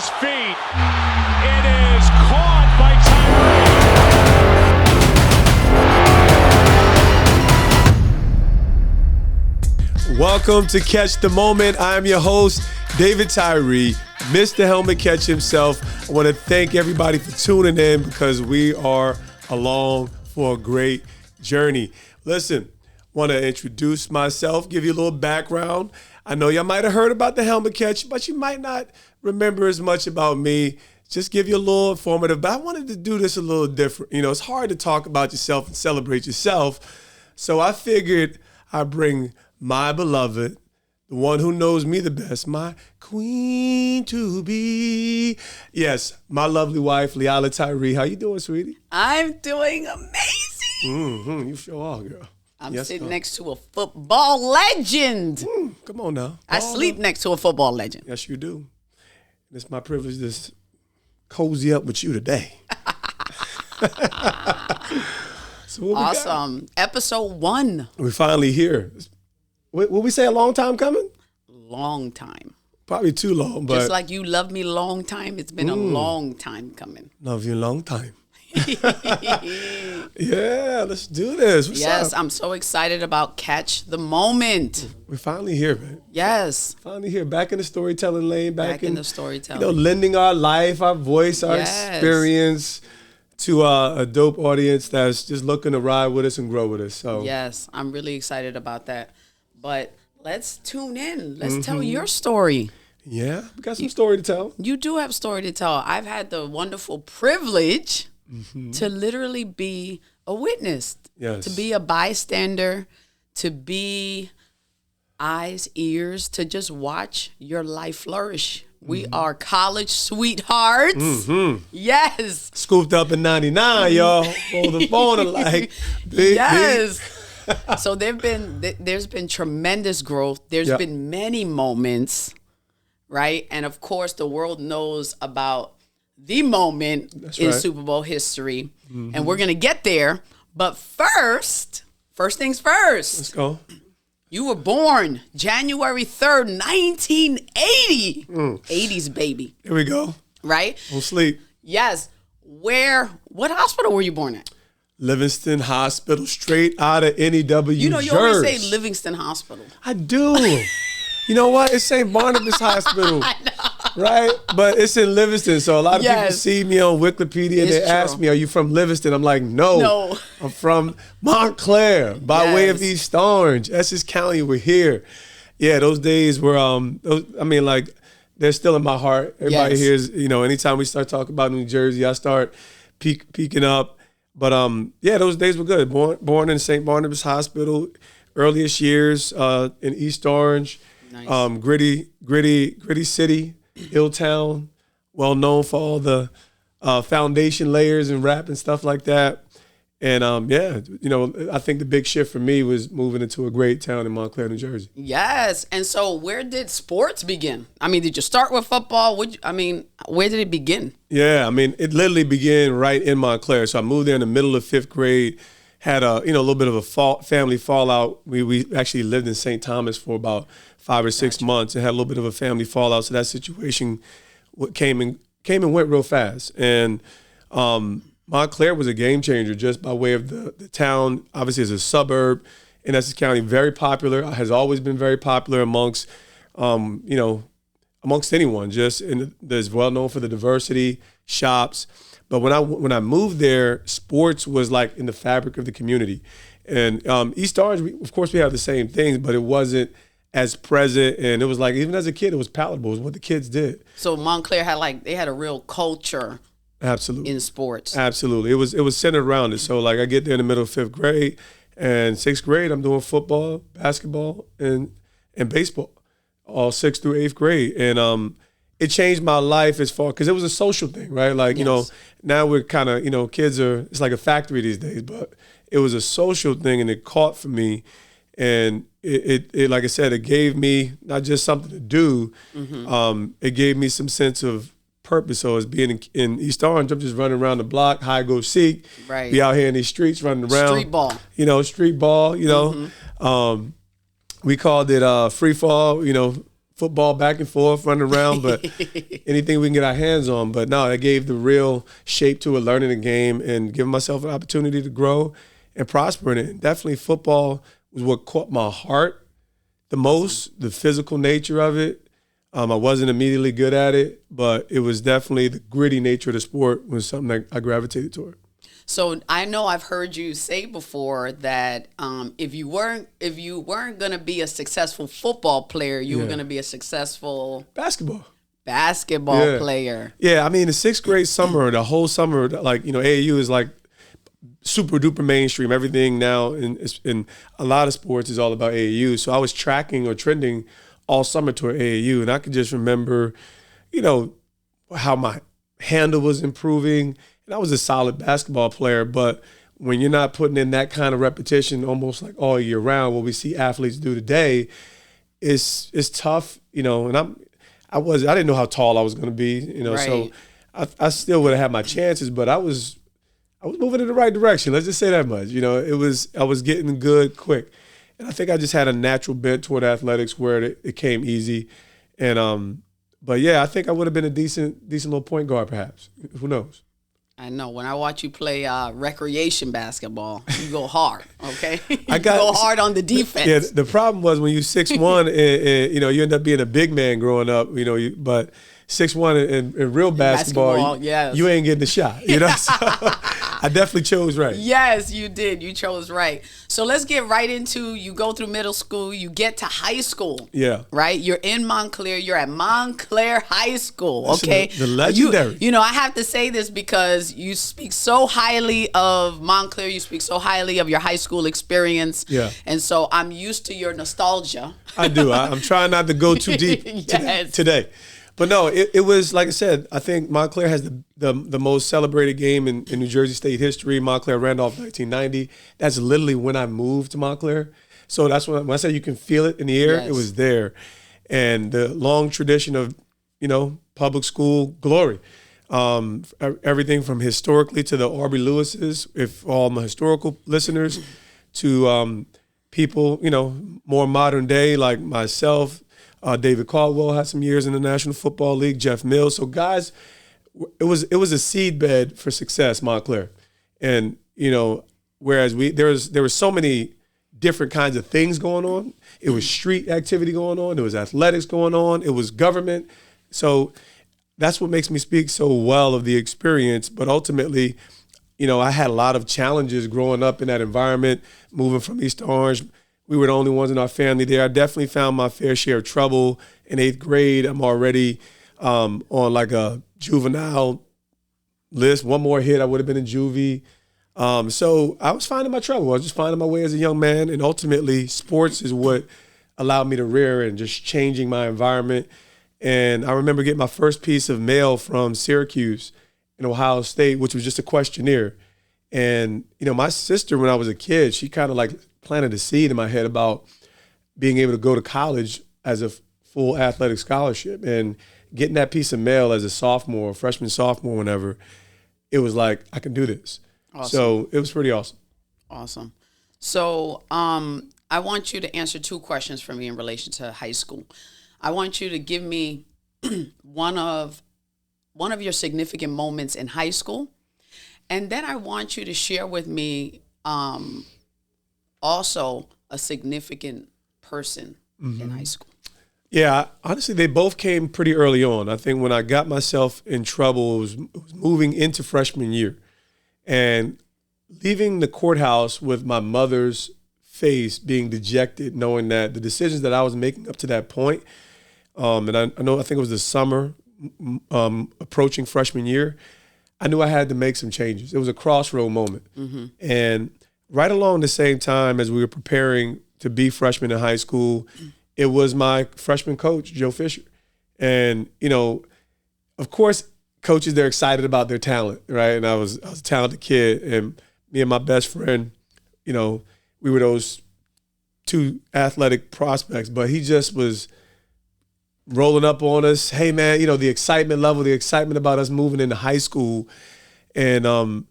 his feet. It is caught by Tyree. Welcome to Catch the Moment. I'm your host, David Tyree, Mr. Helmet Catch himself. I want to thank everybody for tuning in because we are along for a great journey. Listen, want to introduce myself, give you a little background. I know y'all might have heard about the Helmet Catch, but you might not remember as much about me. Just give you a little informative, but I wanted to do this a little different. You know, it's hard to talk about yourself and celebrate yourself. So I figured I'd bring my beloved, the one who knows me the best, my queen to be. Yes, my lovely wife, Eli Tyree. How you doing, sweetie? I'm doing amazing. You sure are, girl. I'm sitting next to a football legend. Come on now. I sleep next to a football legend. Yes, you do. It's my privilege to cozy up with you today. So what Awesome. Episode 1. We're finally here. Will we say a long time coming? Long time. Probably too long, but Just like you love me long time, it's been a long time coming. love you a long time. Yeah, let's do this. What's Yes, up? I'm so excited about Catch the Moment. We're finally here, man. Yes. Finally here, back in the storytelling lane, back in the you storytelling. know, lending our life, our voice, our Yes. experience to a dope audience that's just looking to ride with us and grow with us. So Yes, I'm really excited about that. But let's tune in. Let's tell your story. yeah, we got some story to tell. You do have a story to tell. I've had the wonderful privilege to literally be a witness, Yes. to be a bystander, to be eyes, ears, to just watch your life flourish. We are college sweethearts. Yes. Scooped up in 99, y'all. On the phone like big, Yes. So there's been tremendous growth. There's Yep. been many moments, right? And of course, the world knows about the moment in right. Super Bowl history, and we're gonna get there. But first things first. Let's go. You were born January 3rd, 1980. 80s baby, Here we go. right? Don't sleep. Yes. What hospital were you born at? Livingston Hospital, straight out of NEW. You know, you always say Livingston Hospital. I do. You know what? It's St. Barnabas Hospital. I know. Right? But it's in Livingston. So a lot of people Yes. see me on Wikipedia and It's they ask true. me, are you from Livingston? I'm like, no. No. I'm from Montclair by way of Yes. East Orange. Essex County, we're here. Yeah, those days were, they're still in my heart. Everybody Yes. hears, you know, anytime we start talking about New Jersey, I start peeking up. But yeah, those days were good. Born in St. Barnabas Hospital, earliest years in East Orange. Nice. Gritty city, Ill Town, well known for all the foundation layers and rap and stuff like that. And yeah, you know, I think the big shift for me was moving into a great town in Montclair, New Jersey. Yes. And so where did sports begin? I mean, did you start with football? Where did it begin? Yeah, I mean, it literally began right in Montclair. So I moved there in the middle of 5th grade, had a little bit of a family fallout. We actually lived in St. Thomas for about 5 or 6 months and had a little bit of a family fallout. So that situation came and went real fast. And Montclair was a game changer just by way of the town. Obviously, as a suburb in Essex County, very popular. Has always been very popular amongst anyone. Just that's well known for the diversity, shops. But when I moved there, sports was like in the fabric of the community. And East Orange, of course, we have the same things, but it wasn't as present. And it was like, even as a kid, it was palatable. It was what the kids did. So Montclair had a real culture. Absolutely. In sports. Absolutely. It was centered around it. So like I get there in the middle of 5th grade, and 6th grade I'm doing football, basketball, and baseball, all 6th through 8th grade. And it changed my life as far, because it was a social thing, right? Like, you know, now we're kind of, kids it's like a factory these days, but it was a social thing and it caught for me. And it like I said, it gave me not just something to do, it gave me some sense of purpose. So as being in East Orange, I'm just running around the block, hide, go seek, right. Be out here in these streets running around. Street ball. Street ball, we called it free fall, football back and forth, running around, but anything we can get our hands on. But no, I gave the real shape to it, learning the game and giving myself an opportunity to grow and prosper in it. And definitely football was what caught my heart the most, the physical nature of it. I wasn't immediately good at it, but it was definitely the gritty nature of the sport was something that I gravitated toward. So I know I've heard you say before that if you weren't going to be a successful football player, you were going to be a successful basketball player. Yeah, I mean the 6th grade summer, the whole summer, like AAU is like super duper mainstream. Everything now in a lot of sports is all about AAU. So I was tracking or trending all summer toward AAU, and I could just remember, how my handle was improving. And I was a solid basketball player, but when you're not putting in that kind of repetition almost like all year round, what we see athletes do today, it's tough, and I didn't know how tall I was going to be, right. So I still would have had my chances, but I was moving in the right direction. Let's just say that much. I was getting good quick, and I think I just had a natural bent toward athletics where it came easy, and but yeah, I think I would have been a decent little point guard perhaps. Who knows? I know. When I watch you play recreation basketball, you go hard, okay? You go hard on the defense. Yeah, the problem was when you 6'1", and you end up being a big man growing up, but 6'1" in real basketball yes. You ain't getting the shot, So I definitely chose right. Yes, you did. You chose right. So let's get right into, you go through middle school, you get to high school. Yeah. Right? You're in Montclair. You're at Montclair High School, okay? The legendary. I have to say this because you speak so highly of Montclair. You speak so highly of your high school experience. Yeah. And so I'm used to your nostalgia. I do. I'm trying not to go too deep today. But no, it was, like I said, I think Montclair has the most celebrated game in New Jersey State history, Montclair Randolph 1990. That's literally when I moved to Montclair. So that's when I said you can feel it in the air, It was there. And the long tradition of, public school glory. Everything from historically to the Aubrey Lewises, if all my historical listeners, to people, more modern day like myself. David Caldwell had some years in the National Football League, Jeff Mills. So guys, it was a seedbed for success, Montclair. And, whereas there were so many different kinds of things going on. It was street activity going on. There was athletics going on. It was government. So that's what makes me speak so well of the experience. But ultimately, I had a lot of challenges growing up in that environment, moving from East Orange. We were the only ones in our family there. I definitely found my fair share of trouble. In 8th grade, I'm already on like a juvenile list. One more hit, I would have been in juvie. So I was finding my trouble. I was just finding my way as a young man. And ultimately, sports is what allowed me to rear and just changing my environment. And I remember getting my first piece of mail from Syracuse in Ohio State, which was just a questionnaire. And, my sister, when I was a kid, she kind of like planted a seed in my head about being able to go to college as a full athletic scholarship, and getting that piece of mail as a sophomore, freshman, sophomore, whenever, it was like, I can do this. Awesome. So it was pretty awesome. Awesome. So I want you to answer 2 questions for me in relation to high school. I want you to give me one of your significant moments in high school, and then I want you to share with me also a significant person in high school. Yeah, honestly, they both came pretty early on. I think when I got myself in trouble, it was moving into freshman year and leaving the courthouse with my mother's face being dejected, knowing that the decisions that I was making up to that point, and I think it was the summer approaching freshman year, I knew I had to make some changes. It was a crossroad moment. Mm-hmm. And right along the same time as we were preparing to be freshmen in high school, it was my freshman coach, Joe Fisher. And, of course, coaches, they're excited about their talent, right? And I was a talented kid. And me and my best friend, we were those 2 athletic prospects. But he just was rolling up on us. Hey, man, the excitement level, the excitement about us moving into high school. And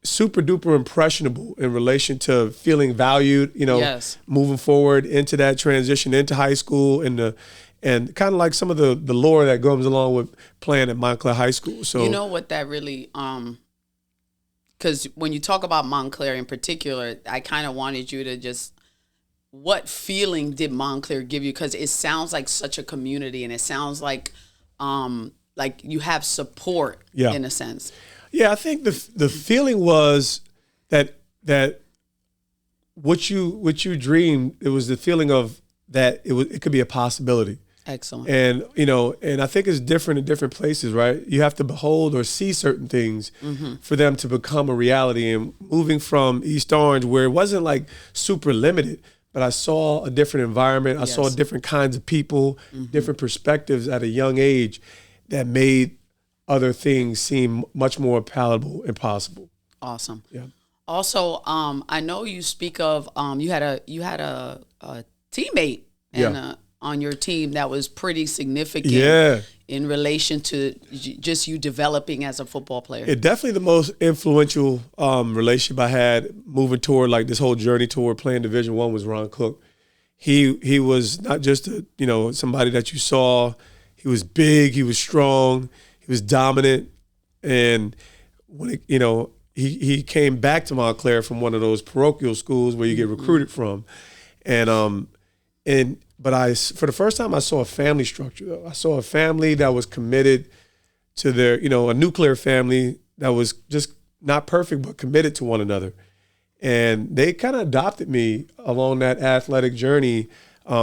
super duper impressionable in relation to feeling valued, yes. moving forward into that transition into high school and and kind of like some of the lore that goes along with playing at Montclair High School. So you know what that really, because when you talk about Montclair in particular, I kind of wanted you to just, what feeling did Montclair give you? Because it sounds like such a community, and it sounds like you have support in a sense. Yeah, I think the feeling was that what you dreamed, it was the feeling of that it could be a possibility. Excellent. And and I think it's different in different places, right? You have to behold or see certain things for them to become a reality. And moving from East Orange, where it wasn't like super limited, but I saw a different environment. I saw different kinds of people, different perspectives at a young age that made other things seem much more palatable and possible. Awesome. Yeah. Also, I know you speak of you had a teammate on your team that was pretty significant in relation to just you developing as a football player. It definitely the most influential relationship I had moving toward like this whole journey toward playing Division I was Ron Cook. He was not just somebody that you saw. He was big. He was strong. He was dominant. And when he came back to Montclair from one of those parochial schools where you get recruited from, but for the first time I saw a family structure though. I saw a family that was committed to their, a nuclear family that was just not perfect but committed to one another. And they kind of adopted me along that athletic journey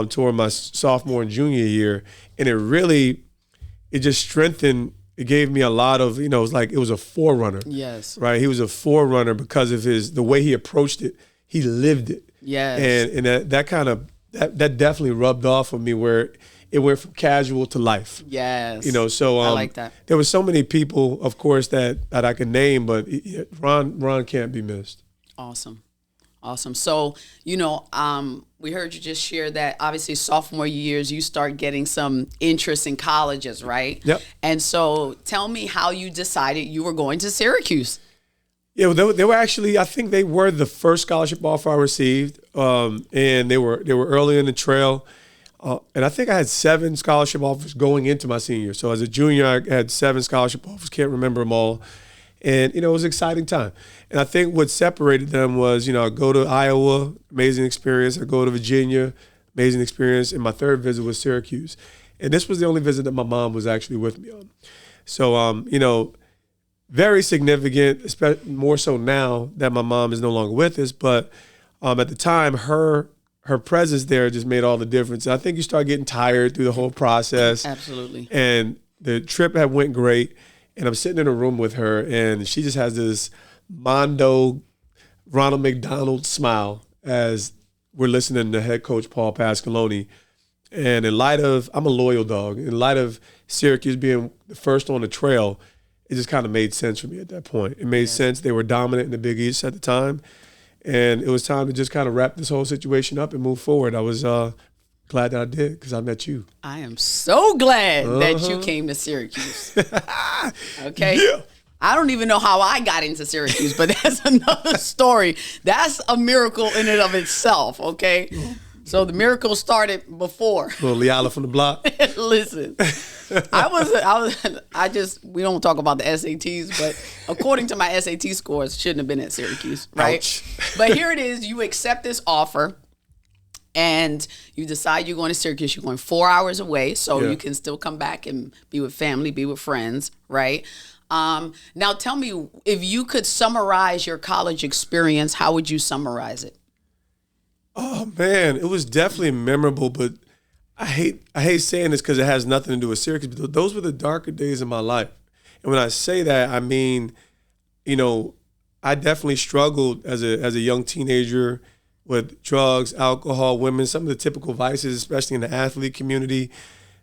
toward my sophomore and junior year. And it just strengthened. It gave me a lot of, it was like it was a forerunner. Yes. Right? He was a forerunner because of the way he approached it. He lived it. Yes. And that definitely rubbed off on me where it went from casual to life. Yes. So I like that. There were so many people, of course, that I could name, but Ron can't be missed. Awesome. So, we heard you just share that obviously sophomore years, you start getting some interest in colleges, right? Yep. And so tell me how you decided you were going to Syracuse. Yeah, they were actually, I think they were the first scholarship offer I received. And they were early in the trail. And I think I had 7 scholarship offers going into my senior year. So as a junior, I had 7 scholarship offers, can't remember them all. And, it was an exciting time. And I think what separated them was, I go to Iowa, amazing experience. I go to Virginia, amazing experience. And my third visit was Syracuse. And this was the only visit that my mom was actually with me on. So, very significant, especially more so now that my mom is no longer with us. But at the time, her presence there just made all the difference. I think you start getting tired through the whole process. Absolutely. And the trip had went great. And I'm sitting in a room with her, and she just has this Mondo, Ronald McDonald smile as we're listening to head coach Paul Pasqualoni. And in light of, I'm a loyal dog, in light of Syracuse being the first on the trail, it just kind of made sense for me at that point. It made sense. They were dominant in the Big East at the time. And it was time to just kind of wrap this whole situation up and move forward. I was glad that I did because I met you. I am so glad that you came to Syracuse. Okay? Yeah. I don't even know how I got into Syracuse, but that's another story. That's a miracle in and of itself, okay? So the miracle started before. Little Liala from the block. Listen, we don't talk about the SATs, but according to my SAT scores, shouldn't have been at Syracuse, right? Ouch. But here it is. You accept this offer. And you decide you're going to Syracuse. You're going 4 hours away, so you can still come back and be with family, be with friends, right? Now tell me, if you could summarize your college experience, how would you summarize it? Oh, man, it was definitely memorable, but I hate saying this because it has nothing to do with Syracuse, but those were the darker days of my life. And when I say that, I mean, I definitely struggled as a young teenager with drugs, alcohol, women, some of the typical vices, especially in the athlete community.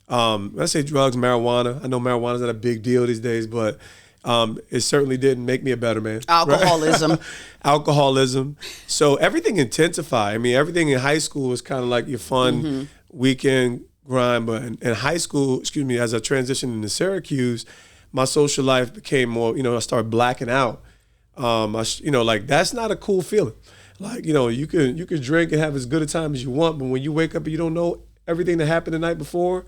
When I say drugs, marijuana. I know marijuana's not a big deal these days, but it certainly didn't make me a better man. Alcoholism. Right? Alcoholism. So everything intensified. I mean, everything in high school was kind of like your fun weekend grind. But in high school, as I transitioned into Syracuse, my social life became more, I started blacking out. That's not a cool feeling. Like, you could drink and have as good a time as you want, but when you wake up and you don't know everything that happened the night before,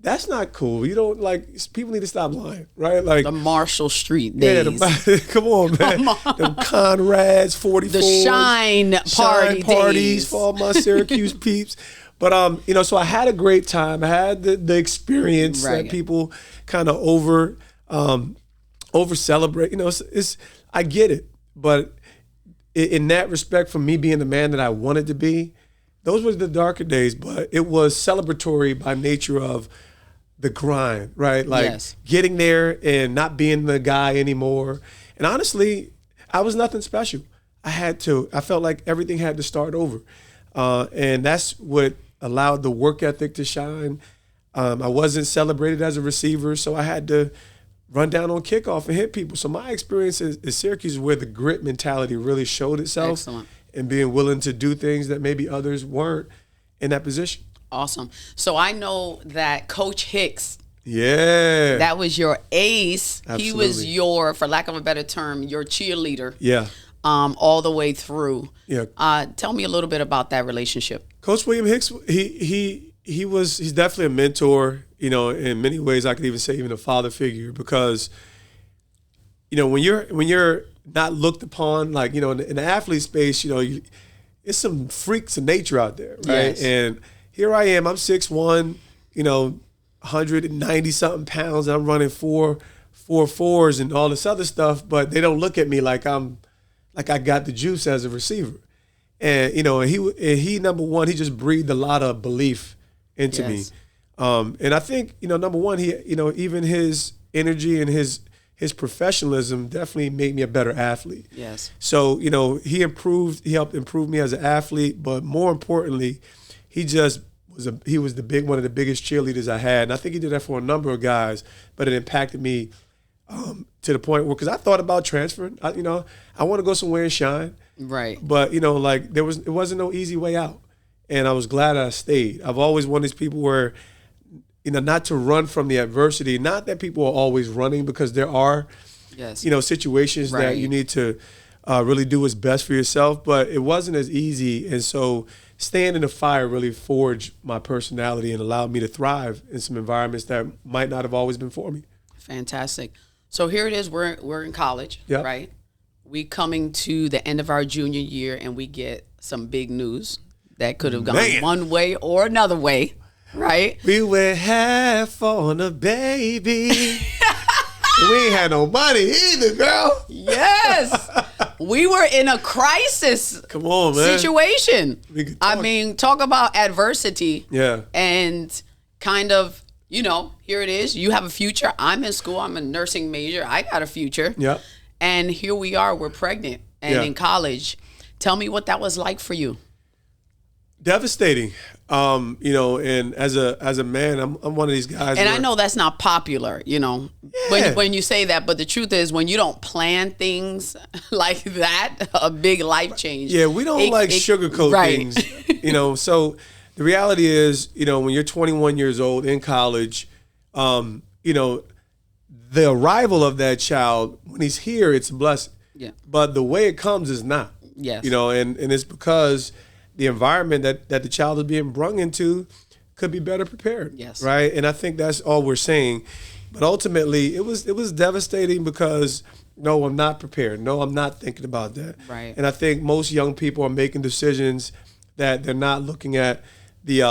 That's not cool. You don't people need to stop lying, right? Like The Marshall Street days. come on, man. Them Conrads, 44s. The Shine Party parties days. for all my Syracuse peeps. But so I had a great time. I had the experience that people kind of over celebrate. It's I get it, but in that respect, for me being the man that I wanted to be, those were the darker days. But it was celebratory by nature of the grind, right? Like getting there and not being the guy anymore. And honestly, I was nothing special. I felt like everything had to start over. And that's what allowed the work ethic to shine. I wasn't celebrated as a receiver, so I had to run down on kickoff and hit people. So my experience at Syracuse is where the grit mentality really showed itself. Excellent. And being willing to do things that maybe others weren't in that position. Awesome. So I know that Coach Hicks, that was your ace. Absolutely. He was your, for lack of a better term, your cheerleader. Yeah. All the way through. Yeah. Tell me a little bit about that relationship. Coach William Hicks, he's definitely a mentor. In many ways, I could even say even a father figure, because when you're not looked upon, like in the athlete space, it's some freaks of nature out there, right? Yes. And here I am, I'm 6'1", 190 something pounds, and I'm running 4.4s and all this other stuff, but they don't look at me like I got the juice as a receiver. And he number one, he just breathed a lot of belief into me. And I think, number one, he, even his energy and his professionalism definitely made me a better athlete. Yes. So, he helped improve me as an athlete, but more importantly, he was one of the biggest cheerleaders I had. And I think he did that for a number of guys, but it impacted me to the point where, because I thought about transferring, I want to go somewhere and shine. Right. But, it wasn't no easy way out. And I was glad I stayed. I've always one of these people where, not to run from the adversity, not that people are always running, because there are, situations that you need to really do what's best for yourself, but it wasn't as easy. And so staying in the fire really forged my personality and allowed me to thrive in some environments that might not have always been for me. Fantastic. So here it is, we're in college, Yep. right? We coming to the end of our junior year, and we get some big news that could have gone one way or another way, right? We went half on a baby. We ain't had no money either, girl. Yes. We were in a crisis situation. Talk about adversity. Yeah. And kind of, here it is. You have a future. I'm in school. I'm a nursing major. I got a future. Yeah. And here we are. We're pregnant and in college. Tell me what that was like for you. Devastating. And as a man, I'm one of these guys. And I know that's not popular, when you say that, but the truth is, when you don't plan things like that, a big life change. Yeah, we don't sugarcoat things, So the reality is, when you're 21 years old in college, the arrival of that child, when he's here, it's a blessing. Yeah. But the way it comes is not. Yes. And it's because the environment that the child is being brung into could be better prepared. Yes. Right. And I think that's all we're saying. But ultimately, it was devastating because, no, I'm not prepared. No, I'm not thinking about that. Right. And I think most young people are making decisions that they're not looking at the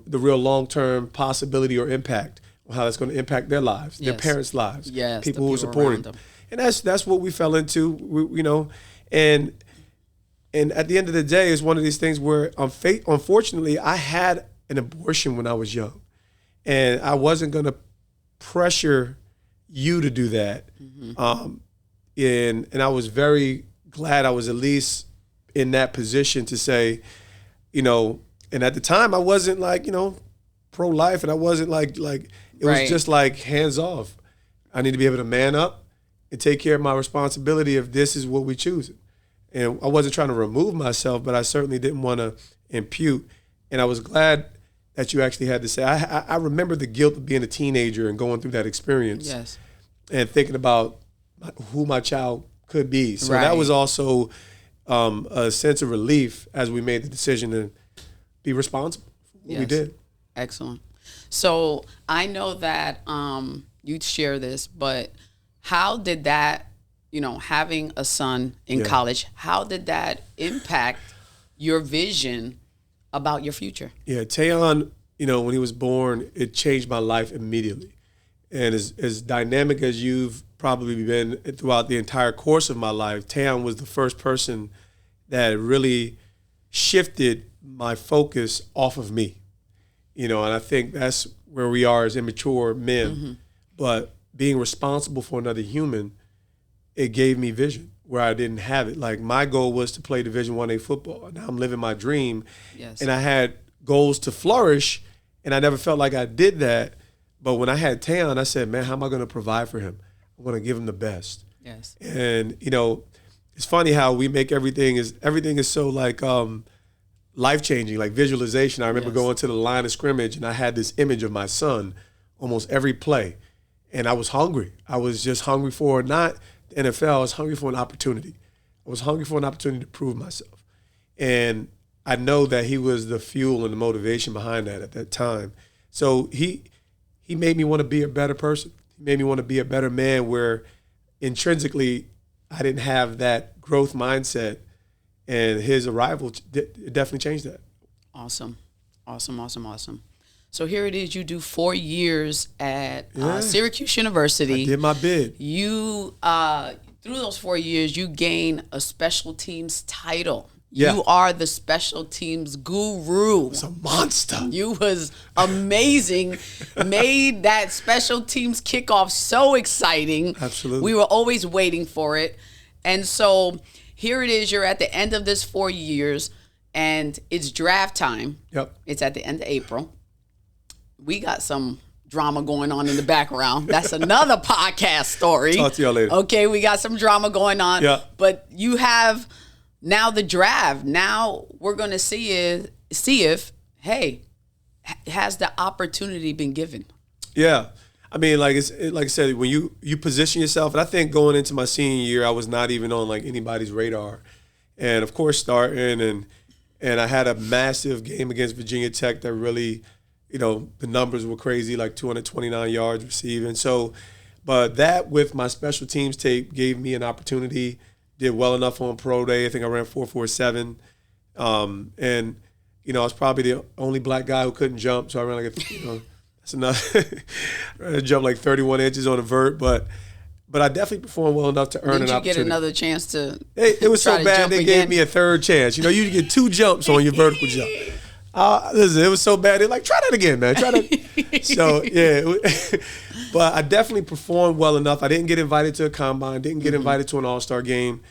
real long-term possibility or impact, or how that's going to impact their lives, their parents' lives, people who are supporting them. And that's what we fell into, and at the end of the day, it's one of these things where, unfortunately, I had an abortion when I was young, and I wasn't going to pressure you to do that. Mm-hmm. And I was very glad I was at least in that position to say, and at the time I wasn't pro-life, and I wasn't it was just hands off. I need to be able to man up and take care of my responsibility if this is what we choose. And I wasn't trying to remove myself, but I certainly didn't want to impute. And I was glad that you actually had to say, I remember the guilt of being a teenager and going through that experience. Yes. And thinking about who my child could be. So that was also a sense of relief as we made the decision to be responsible for what we did. Excellent. So I know that you'd share this, but how did that, having a son in college, how did that impact your vision about your future? Yeah, Tayon, when he was born, it changed my life immediately. And as dynamic as you've probably been throughout the entire course of my life, Tayon was the first person that really shifted my focus off of me. And I think that's where we are as immature men. Mm-hmm. But being responsible for another human, it gave me vision where I didn't have it. Like, my goal was to play Division I-A football. Now I'm living my dream. Yes. And I had goals to flourish, and I never felt like I did that. But when I had Tayon, I said, man, how am I going to provide for him? I'm going to give him the best. Yes. And, it's funny how we make everything is so like life-changing, like visualization. I remember going to the line of scrimmage, and I had this image of my son almost every play. And I was hungry. I was just hungry for not the NFL. I was hungry for an opportunity. I was hungry for an opportunity to prove myself. And I know that he was the fuel and the motivation behind that at that time. So he made me want to be a better person. He made me want to be a better man, where intrinsically I didn't have that growth mindset. And his arrival definitely changed that. Awesome. So here it is. You do 4 years at Syracuse University. I did my bid. You, through those 4 years, you gain a special teams title. Yeah. You are the special teams guru. It's a monster. You was amazing. Made that special teams kickoff so exciting. Absolutely. We were always waiting for it. And so here it is. You're at the end of this 4 years, and it's draft time. Yep. It's at the end of April. We got some drama going on in the background. That's another podcast story. Talk to y'all later. Okay, we got some drama going on. Yeah. But you have now the draft. Now we're going to see if, hey, has the opportunity been given? Yeah. I mean, like I said, when you position yourself, and I think going into my senior year, I was not even on like anybody's radar. And of course, starting and I had a massive game against Virginia Tech that really, the numbers were crazy, like 229 yards receiving. So, but that with my special teams tape gave me an opportunity. Did well enough on pro day. I think I ran 4.47. And, I was probably the only black guy who couldn't jump. So I ran like that's enough. I jumped like 31 inches on a vert, but I definitely performed well enough to earn an opportunity. Did you get another chance to? It was so bad they gave me a third chance. You get 2 jumps on your vertical jump. Listen, it was so bad. They're like, try that again, man. Try that. So yeah, but I definitely performed well enough. I didn't get invited to a combine. Didn't get invited to an all-star game.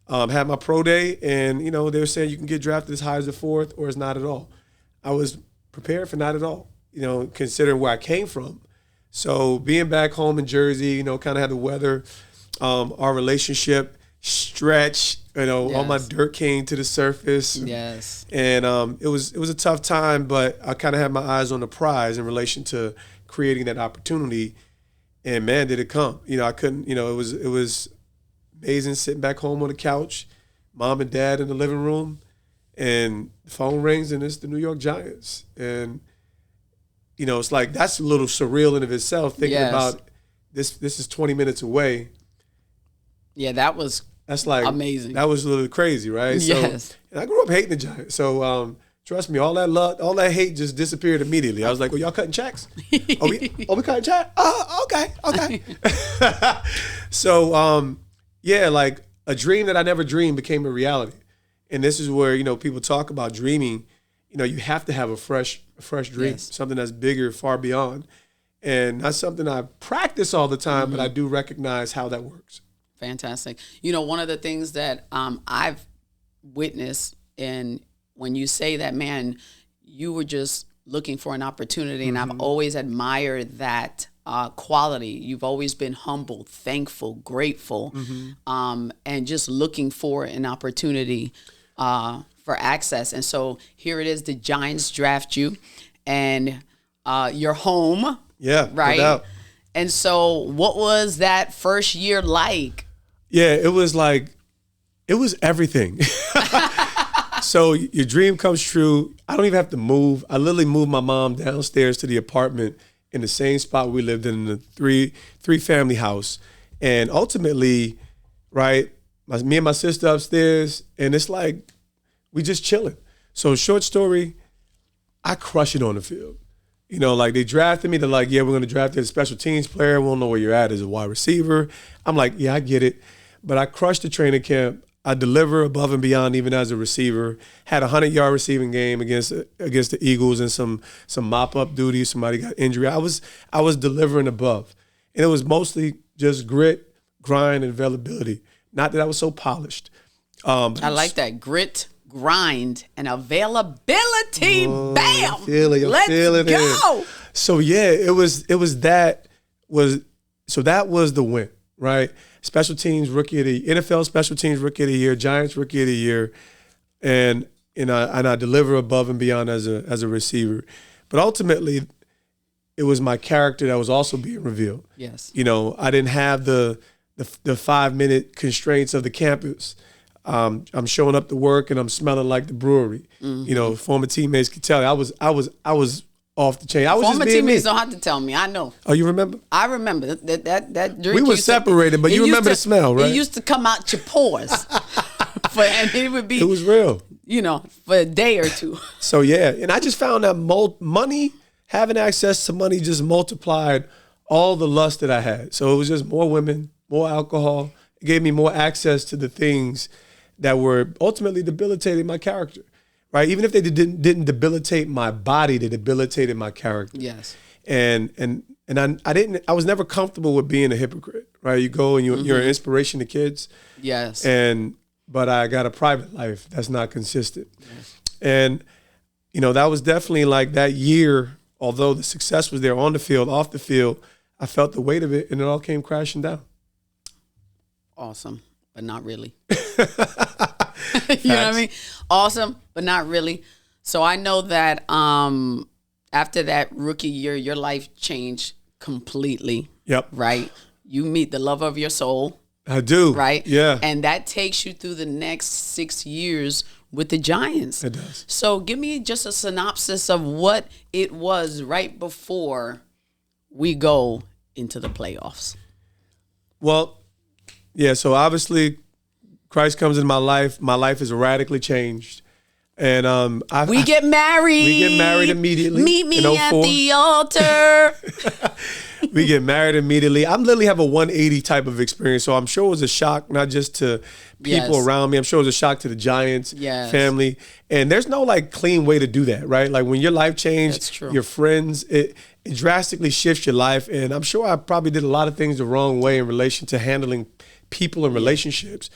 Had my pro day, and they were saying you can get drafted as high as the 4th or as not at all. I was prepared for not at all. Considering where I came from. So being back home in Jersey, kind of had to weather our relationship stretch. All my dirt came to the surface. Yes. And it was a tough time, but I kind of had my eyes on the prize in relation to creating that opportunity. And man, did it come. I couldn't. It was amazing sitting back home on the couch, mom and dad in the living room, and the phone rings, and it's the New York Giants. And it's like that's a little surreal in of itself, thinking about this is 20 minutes away. Yeah, that's like amazing. That was a little crazy, right? Yes. So, and I grew up hating the Giants. So trust me, all that love, all that hate just disappeared immediately. I was like, well, y'all cutting checks? we cutting checks? Oh, okay. So like a dream that I never dreamed became a reality. And this is where, people talk about dreaming. You have to have a fresh dream, something that's bigger, far beyond. And that's something I practice all the time, but I do recognize how that works. Fantastic. One of the things that I've witnessed, and when you say that, man, you were just looking for an opportunity, and I've always admired that quality. You've always been humble, thankful, grateful, and just looking for an opportunity for access. And so here it is, the Giants draft you, and you're home. Yeah, right? No doubt. And so what was that first year like? Yeah, it was everything. So your dream comes true. I don't even have to move. I literally moved my mom downstairs to the apartment in the same spot we lived in the three family house. And ultimately, right, me and my sister upstairs, and it's like we just chilling. So short story, I crush it on the field. You know, like they drafted me. They're like, yeah, we're going to draft you as a special teams player. We don't know where you're at as a wide receiver. I'm like, yeah, I get it. But I crushed the training camp. I deliver above and beyond even as a receiver. Had a 100-yard receiving game against the Eagles and some mop-up duty. Somebody got injury. I was delivering above. And it was mostly just grit, grind, and availability. Not that I was so polished. I like that. Grit, grind, and availability. Oh, Bam! Let's go. So yeah, that was the win, right? Special teams rookie of the NFL special teams rookie of the year, Giants rookie of the year, and I deliver above and beyond as a receiver. But ultimately, it was my character that was also being revealed. Yes. You know, I didn't have the 5-minute constraints of the campus. I'm showing up to work and I'm smelling like the brewery. Mm-hmm. You know, former teammates could tell. I was off the chain. I was former just being teammates me. don't have to tell me. I know. Oh, you remember? I remember that drink. We were separated, but you remember the smell, right? It used to come out your pores, and it would be. It was real. You know, for a day or two. So yeah, and I just found that money, having access to money, just multiplied all the lust that I had. So it was just more women, more alcohol. It gave me more access to the things that were ultimately debilitating my character, right? Even if they didn't debilitate my body, they debilitated my character. Yes. And I was never comfortable with being a hypocrite, right? You go and you're an inspiration to kids. Yes. But I got a private life that's not consistent. Yes. And, you know, that was definitely like that year, although the success was there on the field, off the field, I felt the weight of it and it all came crashing down. Awesome, but not really. You know what I mean? Awesome, but not really. So I know that after that rookie year, your life changed completely. Yep. Right? You meet the love of your soul. I do. Right? Yeah. And that takes you through the next 6 years with the Giants. It does. So give me just a synopsis of what it was right before we go into the playoffs. Well, yeah, so obviously Christ comes in my life. My life is radically changed. And we get married. We get married immediately. Meet me at the altar. We get married immediately. I'm literally have a 180 type of experience. So I'm sure it was a shock, not just to people around me. I'm sure it was a shock to the Giants family. And there's no like clean way to do that, right? Like when your life changed, your friends, it drastically shifts your life. And I'm sure I probably did a lot of things the wrong way in relation to handling people and relationships.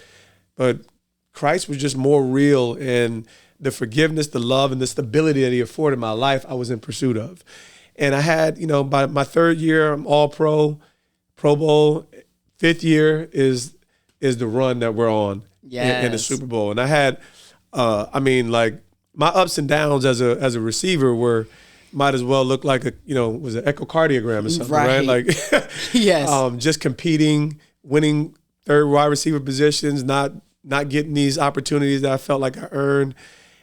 But Christ was just more real, and the forgiveness, the love, and the stability that he afforded my life, I was in pursuit of. And I had, you know, by my third year, I'm all Pro Bowl. Fifth year is the run that we're on in the Super Bowl. And I had, like my ups and downs as a receiver might as well look like was an echocardiogram or something, right? Like, just competing, winning third wide receiver positions, not getting these opportunities that I felt like I earned.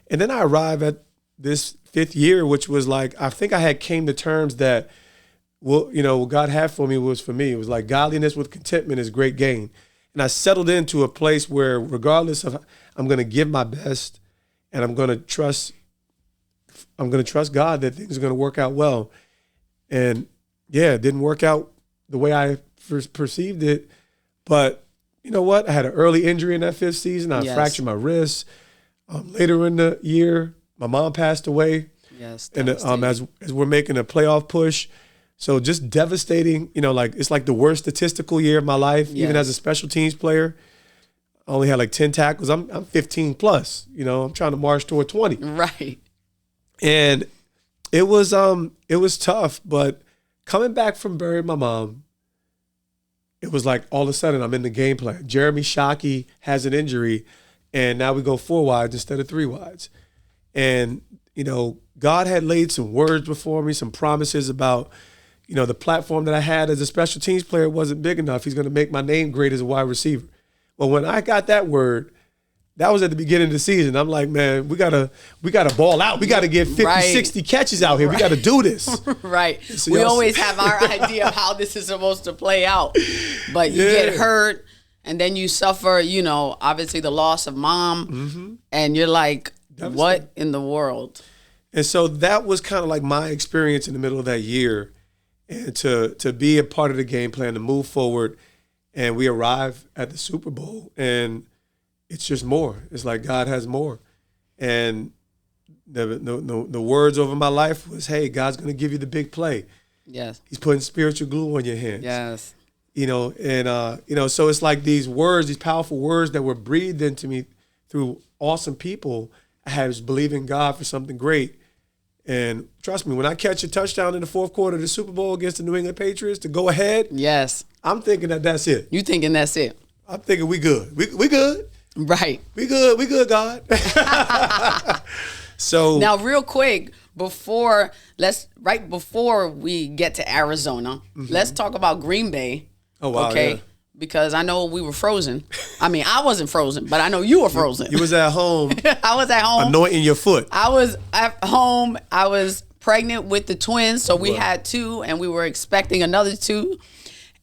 And then I arrived at this fifth year, which was like, I think I had came to terms that, what God had for me was for me. It was like godliness with contentment is great gain. And I settled into a place where regardless of, I'm going to give my best and I'm going to trust God that things are going to work out well. And yeah, it didn't work out the way I first perceived it. But you know what? I had an early injury in that fifth season. I fractured my wrist. Later in the year, my mom passed away. Yes. And as we're making a playoff push, so just devastating. It's like the worst statistical year of my life. Even as a special teams player, I only had like 10 tackles. I'm 15 plus. I'm trying to march toward 20. Right. And it was tough. But coming back from burying my mom, it was like all of a sudden I'm in the game plan. Jeremy Shockey has an injury, and now we go 4 wides instead of 3 wides. And, God had laid some words before me, some promises about, the platform that I had as a special teams player wasn't big enough. He's going to make my name great as a wide receiver. Well, when I got that word, that was at the beginning of the season. I'm like, man, we gotta ball out. We gotta get 50, 60 catches out here. We gotta do this. Right. So we always have our idea of how this is supposed to play out. But you get hurt, and then you suffer, obviously the loss of mom, and you're like, what in the world? And so that was kind of like my experience in the middle of that year, and to be a part of the game plan, to move forward, and we arrive at the Super Bowl, and it's just more. It's like God has more. And the words over my life was, hey, God's going to give you the big play. Yes. He's putting spiritual glue on your hands. Yes. So it's like these words, these powerful words that were breathed into me through awesome people. I was believing God for something great. And trust me, when I catch a touchdown in the fourth quarter of the Super Bowl against the New England Patriots to go ahead, yes, I'm thinking that's it. You thinking that's it? I'm thinking we good. We good. Right. We good, God. So now, real quick, before we get to Arizona, let's talk about Green Bay. Oh wow. Okay. Yeah. Because I know we were frozen. I mean, I wasn't frozen, but I know you were frozen. You was at home. I was at home. Anointing your foot. I was at home. I was pregnant with the twins, so we had 2, and we were expecting another 2.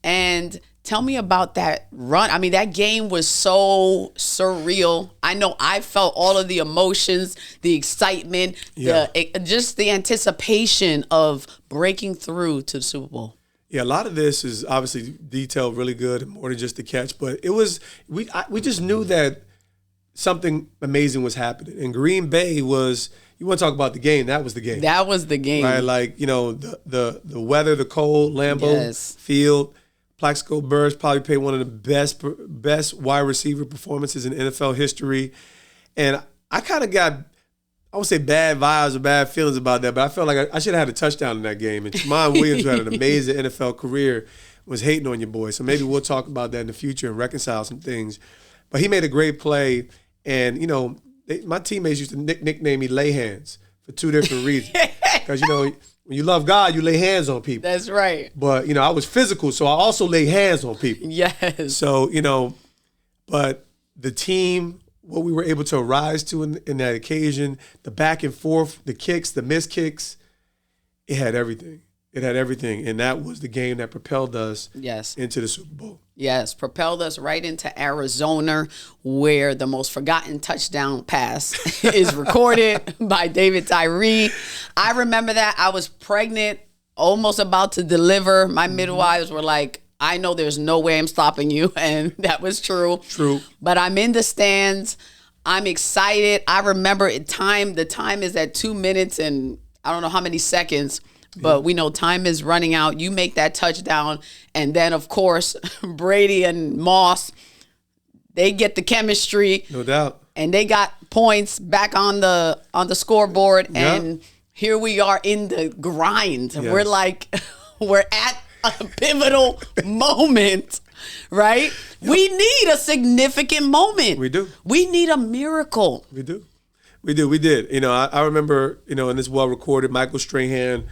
And tell me about that run. I mean, that game was so surreal. I know I felt all of the emotions, the excitement, just the anticipation of breaking through to the Super Bowl. Yeah, a lot of this is obviously detailed really good, more than just the catch. But it was we just knew that something amazing was happening. And Green Bay was. You want to talk about the game? That was the game. That was the game, right? Like the weather, the cold, Lambeau Field, Plaxico Burress probably played one of the best wide receiver performances in NFL history. And I kind of got, I won't say bad vibes or bad feelings about that, but I felt like I should have had a touchdown in that game. And Tramon Williams, who had an amazing NFL career, was hating on your boy. So maybe we'll talk about that in the future and reconcile some things. But he made a great play. And, my teammates used to nickname me Lay Hands for 2 different reasons. Because, when you love God, you lay hands on people. That's right. But, I was physical, so I also lay hands on people. Yes. So, but the team, what we were able to rise to in that occasion, the back and forth, the kicks, the missed kicks, it had everything. It had everything. And that was the game that propelled us into the Super Bowl. Yes, propelled us right into Arizona, where the most forgotten touchdown pass is recorded by David Tyree. I remember that. I was pregnant, almost about to deliver. My midwives were like, I know there's no way I'm stopping you. And that was true. True. But I'm in the stands. I'm excited. I remember the time is at 2 minutes and I don't know how many seconds. But we know time is running out. You make that touchdown. And then, of course, Brady and Moss, they get the chemistry. No doubt. And they got points back on the scoreboard. Yep. And here we are in the grind. Yes. We're at a pivotal moment, right? Yep. We need a significant moment. We do. We need a miracle. We do. We did. I remember, in this well-recorded, Michael Strahan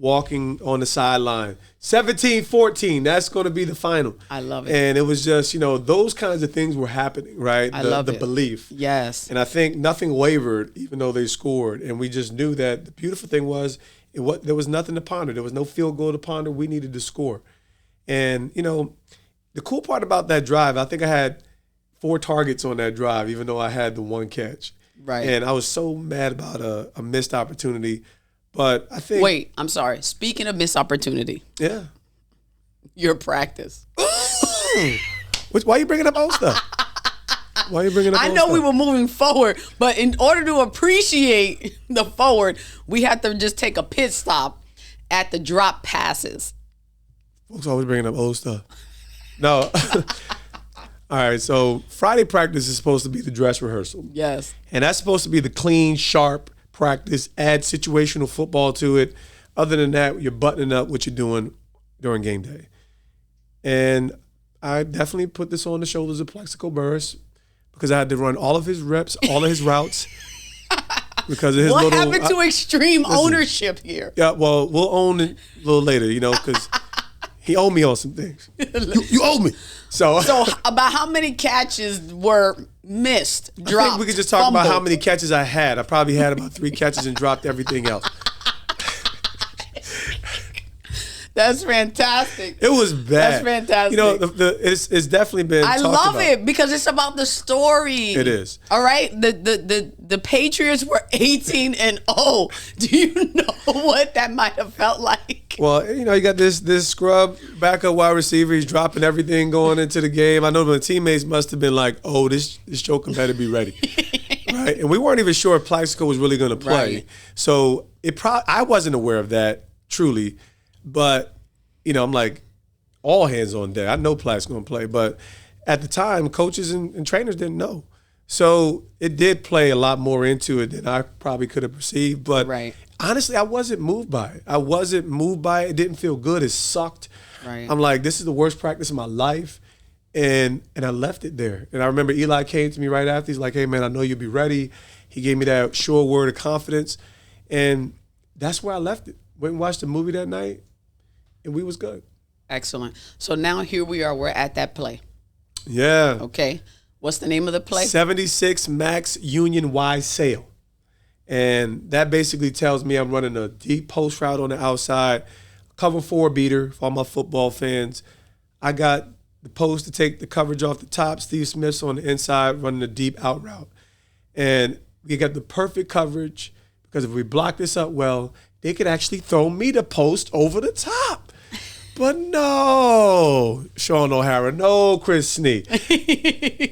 walking on the sideline. 17-14, that's going to be the final. I love it. And it was just, those kinds of things were happening, right? I love the belief. Yes. And I think nothing wavered, even though they scored. And we just knew that the beautiful thing was, there was nothing to ponder. There was no field goal to ponder. We needed to score. And, the cool part about that drive, I think I had 4 targets on that drive, even though I had the 1 catch. Right. And I was so mad about a missed opportunity. But I think... Wait, I'm sorry. Speaking of missed opportunity. Yeah. Your practice. Why are you bringing up old stuff? Why are you bringing up I old know stuff? we were moving forward, but in order to appreciate the forward, we had to just take a pit stop at the drop passes. Folks always bringing up old stuff. No. All right, so Friday practice is supposed to be the dress rehearsal. Yes. And that's supposed to be the clean, sharp practice, add situational football to it. Other than that, you're buttoning up what you're doing during game day. And I definitely put this on the shoulders of Plaxico Burress because I had to run all of his reps, all of his routes. Because of his what happened to extreme ownership here? Yeah, well, we'll own it a little later, because he owed me on some things. You owe me. So about how many catches were missed, dropped, I think we could just talk about fumbled? how many catches I had. I probably had about 3 catches and dropped everything else. That's fantastic. It was bad. That's fantastic. You know, it's definitely been. I talked love about. it because it's about the story. It is. All right. The Patriots were 18-0. Do you know what that might have felt like? Well, you know, you got this scrub backup wide receiver. He's dropping everything going into the game. I know the teammates must have been like, "Oh, this joker better be ready." Right? And we weren't even sure if Plaxico was really going to play. Right. So I wasn't aware of that truly. But, you know, I'm like, all hands on deck. I know Platt's going to play. But at the time, coaches and trainers didn't know. So it did play a lot more into it than I probably could have perceived. But honestly, I wasn't moved by it. It didn't feel good. It sucked. Right. I'm like, this is the worst practice of my life. And I left it there. And I remember Eli came to me right after. He's like, hey, man, I know you'll be ready. He gave me that sure word of confidence. And that's where I left it. Went and watched the movie that night. And we was good. Excellent. So now here we are. We're at that play. Yeah. Okay. What's the name of the play? 76 Max Union Y Sail. And that basically tells me I'm running a deep post route on the outside, cover 4 beater for all my football fans. I got the post to take the coverage off the top. Steve Smith's on the inside running a deep out route. And we got the perfect coverage because if we block this up well, they could actually throw me the post over the top. But no, Sean O'Hara, no, Chris Snead.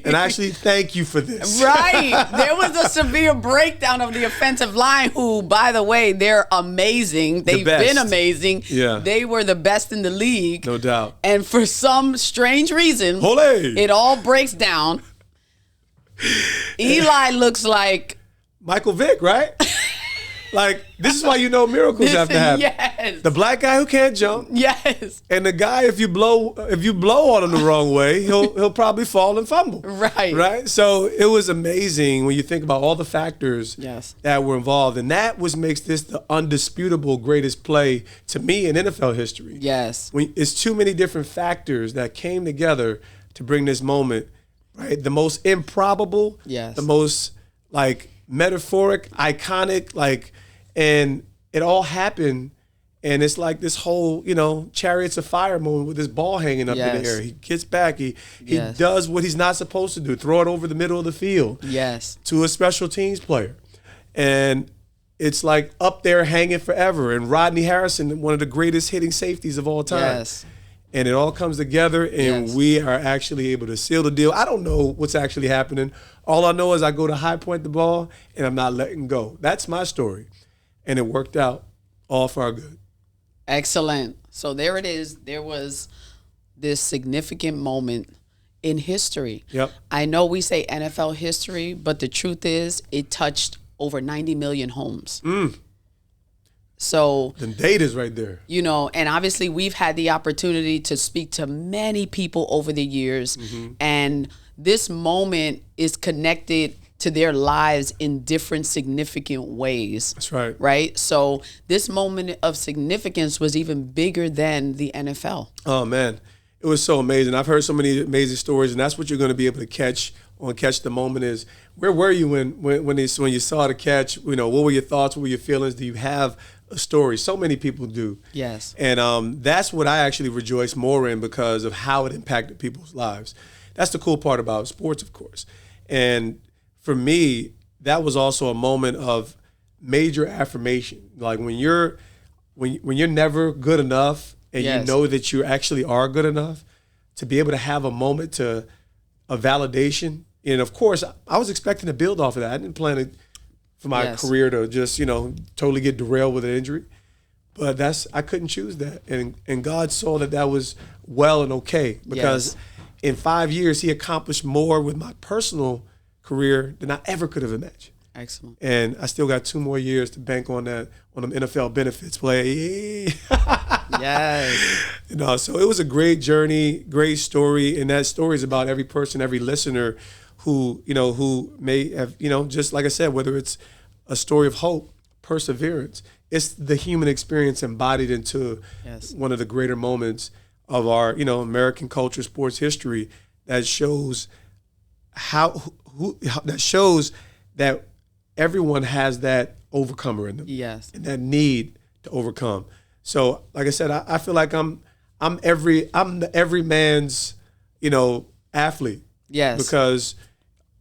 And actually, thank you for this. Right. There was a severe breakdown of the offensive line who, by the way, they're amazing. They've been amazing. Yeah. They were the best in the league. No doubt. And for some strange reason, it all breaks down. Eli looks like Michael Vick, right? Like, this is why you know miracles have to happen. Yes. The black guy who can't jump. Yes. And the guy, if you blow on him the wrong way, he'll probably fall and fumble. Right. Right? So it was amazing when you think about all the factors that were involved. And that makes this the undisputable greatest play to me in NFL history. Yes. It's too many different factors that came together to bring this moment, right? The most improbable, the most like metaphoric, iconic, and it all happened, and it's like this whole, Chariots of Fire moment with this ball hanging up in the air. He gets back, he does what he's not supposed to do, throw it over the middle of the field to a special teams player. And it's like up there hanging forever. And Rodney Harrison, one of the greatest hitting safeties of all time. Yes. And it all comes together, and we are actually able to seal the deal. I don't know what's actually happening. All I know is I go to high point the ball, and I'm not letting go. That's my story. And it worked out all for our good. Excellent. So there it is. There was this significant moment in history. Yep. I know we say NFL history, but the truth is it touched over 90 million homes. So the data's right there. And obviously we've had the opportunity to speak to many people over the years, and this moment is connected to their lives in different significant ways. That's right. Right? So this moment of significance was even bigger than the NFL. Oh, man. It was so amazing. I've heard so many amazing stories, and that's what you're going to be able to catch on Catch the Moment is, where were you when you saw the catch? What were your thoughts? What were your feelings? Do you have a story? So many people do. Yes. And that's what I actually rejoice more in because of how it impacted people's lives. That's the cool part about sports, of course. And for me, that was also a moment of major affirmation. Like when you're never good enough and you know that you actually are good enough, to be able to have a moment of validation. And of course, I was expecting to build off of that. I didn't plan for my career to just, totally get derailed with an injury. But I couldn't choose that. And God saw that was well and okay, because in 5 years, he accomplished more with my personal career than I ever could have imagined. Excellent. And I still got 2 more years to bank on them NFL benefits play. Yes. So it was a great journey, great story, and that story is about every person, every listener who may have, just like I said, whether it's a story of hope, perseverance, it's the human experience embodied into one of the greater moments of our, American culture, sports history that shows that shows that everyone has that overcomer in them. Yes. And that need to overcome. So, like I said, I feel like I'm the every man's, athlete. Yes. Because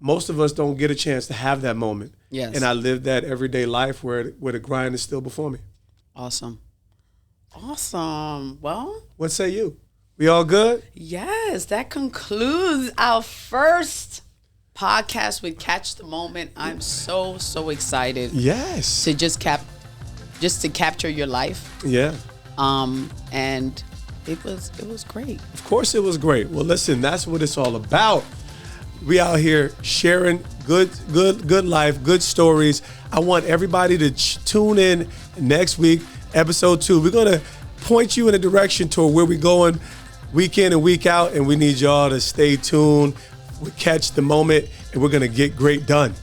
most of us don't get a chance to have that moment. Yes. And I live that everyday life where the grind is still before me. Awesome. Well, What say you? We all good? yes, that concludes our first podcast with Catch the Moment. I'm so excited Yes. to just to capture your life. Yeah. And it was great. Of course it was great. Well, listen, that's what it's all about. We out here sharing good life, good stories. I want everybody to tune in next week, episode 2. We're going to point you in a direction toward where we're going week in and week out, and we need y'all to stay tuned. We catch the moment, and we're going to get great done.